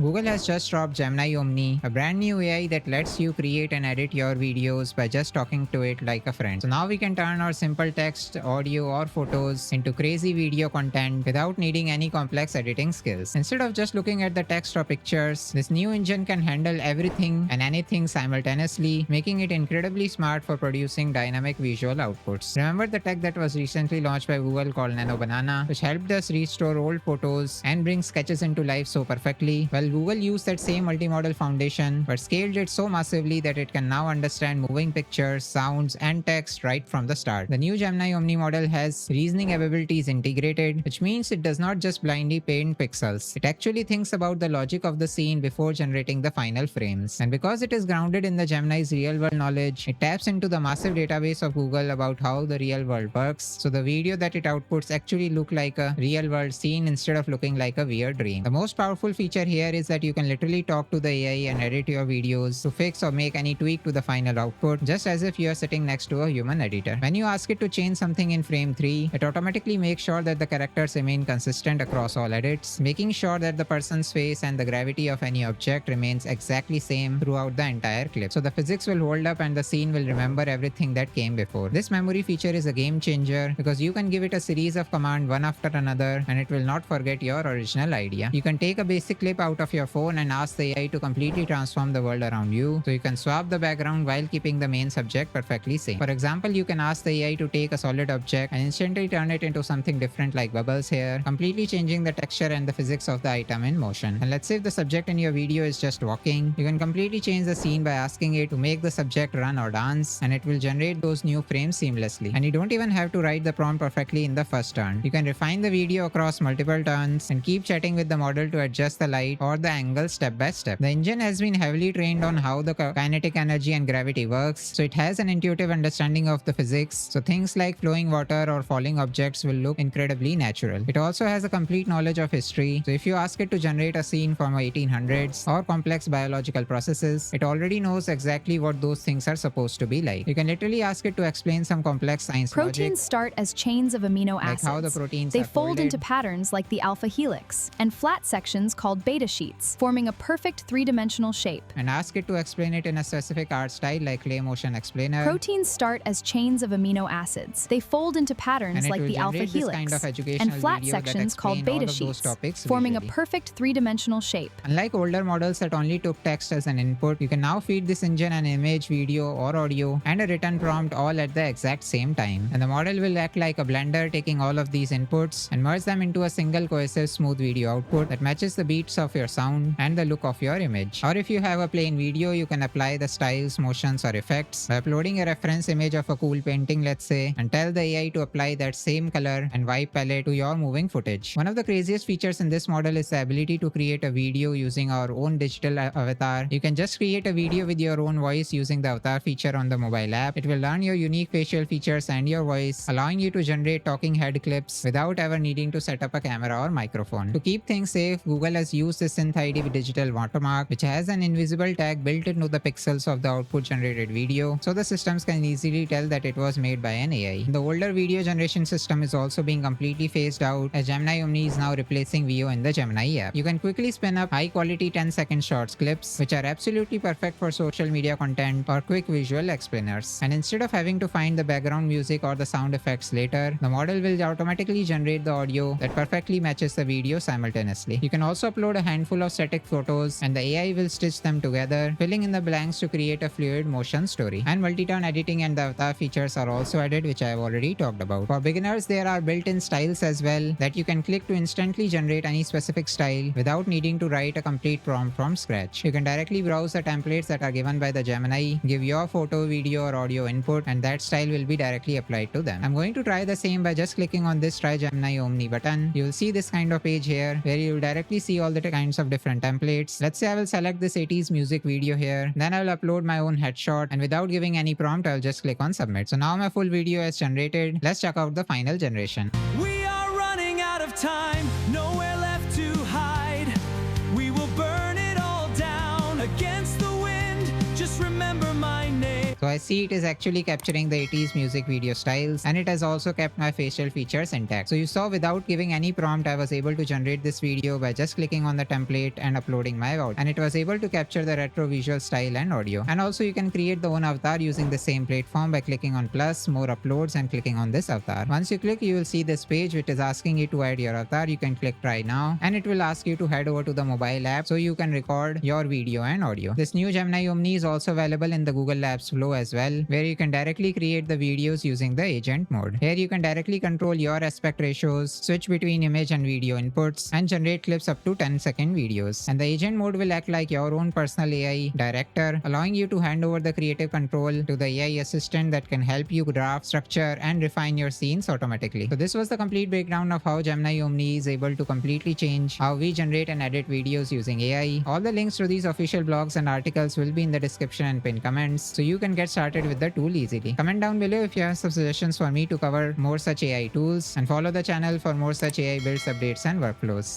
Google has just dropped Gemini Omni, a brand new AI that lets you create and edit your videos by just talking to it like a friend. So now we can turn our simple text, audio, or photos into crazy video content without needing any complex editing skills. Instead of just looking at the text or pictures, this new engine can handle everything and anything simultaneously, making it incredibly smart for producing dynamic visual outputs. Remember the tech that was recently launched by Google called Nano Banana, which helped us restore old photos and bring sketches into life so perfectly? Well, Google used that same multimodal foundation but scaled it so massively that it can now understand moving pictures, sounds, and text right from the start. The new Gemini Omni model has reasoning abilities integrated, which means it does not just blindly paint pixels. It actually thinks about the logic of the scene before generating the final frames. And because it is grounded in the Gemini's real-world knowledge, it taps into the massive database of Google about how the real world works, so the video that it outputs actually look like a real-world scene instead of looking like a weird dream. The most powerful feature here is that you can literally talk to the AI and edit your videos to fix or make any tweak to the final output, just as if you are sitting next to a human editor. When you ask it to change something in frame 3, it automatically makes sure that the characters remain consistent across all edits, making sure that the person's face and the gravity of any object remains exactly same throughout the entire clip. So the physics will hold up and the scene will remember everything that came before. This memory feature is a game changer because you can give it a series of commands one after another and it will not forget your original idea. You can take a basic clip out of your phone and ask the AI to completely transform the world around you, so you can swap the background while keeping the main subject perfectly same. For example, you can ask the AI to take a solid object and instantly turn it into something different like bubbles here, completely changing the texture and the physics of the item in motion. And let's say if the subject in your video is just walking, you can completely change the scene by asking it to make the subject run or dance, and it will generate those new frames seamlessly. And you don't even have to write the prompt perfectly in the first turn. You can refine the video across multiple turns and keep chatting with the model to adjust the light or the angle step by step. The engine has been heavily trained on how the kinetic energy and gravity works, so it has an intuitive understanding of the physics, so things like flowing water or falling objects will look incredibly natural. It also has a complete knowledge of history, so if you ask it to generate a scene from 1800s or complex biological processes, it already knows exactly what those things are supposed to be like. You can literally ask it to explain some complex science logic, Proteins start as chains of amino acids. like how the proteins They are fold folded into patterns like the alpha helix, and flat sections called beta sheets, forming a perfect three-dimensional shape. and ask it to explain it in a specific art style like clay motion explainer. Proteins start as chains of amino acids. They fold into patterns And it like will the alpha generate this helix, kind of and educational flat video that sections called explain all beta of those sheets, topics forming a visually. perfect three-dimensional shape. Unlike older models that only took text as an input, you can now feed this engine an image, video, or audio, and a written prompt all at the exact same time. And the model will act like a blender, taking all of these inputs and merge them into a single cohesive smooth video output that matches the beats of your sound and the look of your image. Or if you have a plain video, you can apply the styles, motions, or effects by uploading a reference image of a cool painting, let's say, and tell the AI to apply that same color and vibe palette to your moving footage. One of the craziest features in this model is the ability to create a video using our own digital avatar. You can just create a video with your own voice using the avatar feature on the mobile app. It will learn your unique facial features and your voice, allowing you to generate talking head clips without ever needing to set up a camera or microphone. To keep things safe, Google has used the Synth ID digital watermark, which has an invisible tag built into the pixels of the output generated video, so the systems can easily tell that it was made by an AI. The older video generation system is also being completely phased out, as Gemini Omni is now replacing VO in the Gemini app. You can quickly spin up high-quality 10-second shorts clips, which are absolutely perfect for social media content or quick visual explainers. And instead of having to find the background music or the sound effects later, the model will automatically generate the audio that perfectly matches the video simultaneously. You can also upload a handful of static photos, and the AI will stitch them together, filling in the blanks to create a fluid motion story. And multi-turn editing and the avatar features are also added, which I have already talked about. For beginners, there are built-in styles as well that you can click to instantly generate any specific style without needing to write a complete prompt from scratch. You can directly browse the templates that are given by the Gemini, give your photo, video, or audio input, and that style will be directly applied to them. I'm going to try the same by just clicking on this Try Gemini Omni button. You will see this kind of page here where you will directly see all the kinds of different templates. Let's say I will select this 80s music video here, then I will upload my own headshot, and without giving any prompt, I'll just click on submit. So now my full video is generated. Let's check out the final generation. We are running out of time, nowhere left to hide. We will burn it all down against the wind. Just remember my name. So I see it is actually capturing the 80s music video styles, and it has also kept my facial features intact. So you saw without giving any prompt, I was able to generate this video by just clicking on the template and uploading my audio, and it was able to capture the retro visual style and audio. And also you can create the own avatar using the same platform by clicking on plus, more uploads, and clicking on this avatar. Once you click, you will see this page which is asking you to add your avatar. You can click try now, and it will ask you to head over to the mobile app so you can record your video and audio. This new Gemini Omni is also available in the Google Labs Flow as well, where you can directly create the videos using the agent mode. Here you can directly control your aspect ratios, switch between image and video inputs, and generate clips up to 10-second videos. And the agent mode will act like your own personal AI director, allowing you to hand over the creative control to the AI assistant that can help you draft, structure, and refine your scenes automatically. So this was the complete breakdown of how Gemini Omni is able to completely change how we generate and edit videos using AI. All the links to these official blogs and articles will be in the description and pinned comments, so you can get started with the tool easily. Comment down below if you have some suggestions for me to cover more such AI tools, and follow the channel for more such AI builds, updates, and workflows.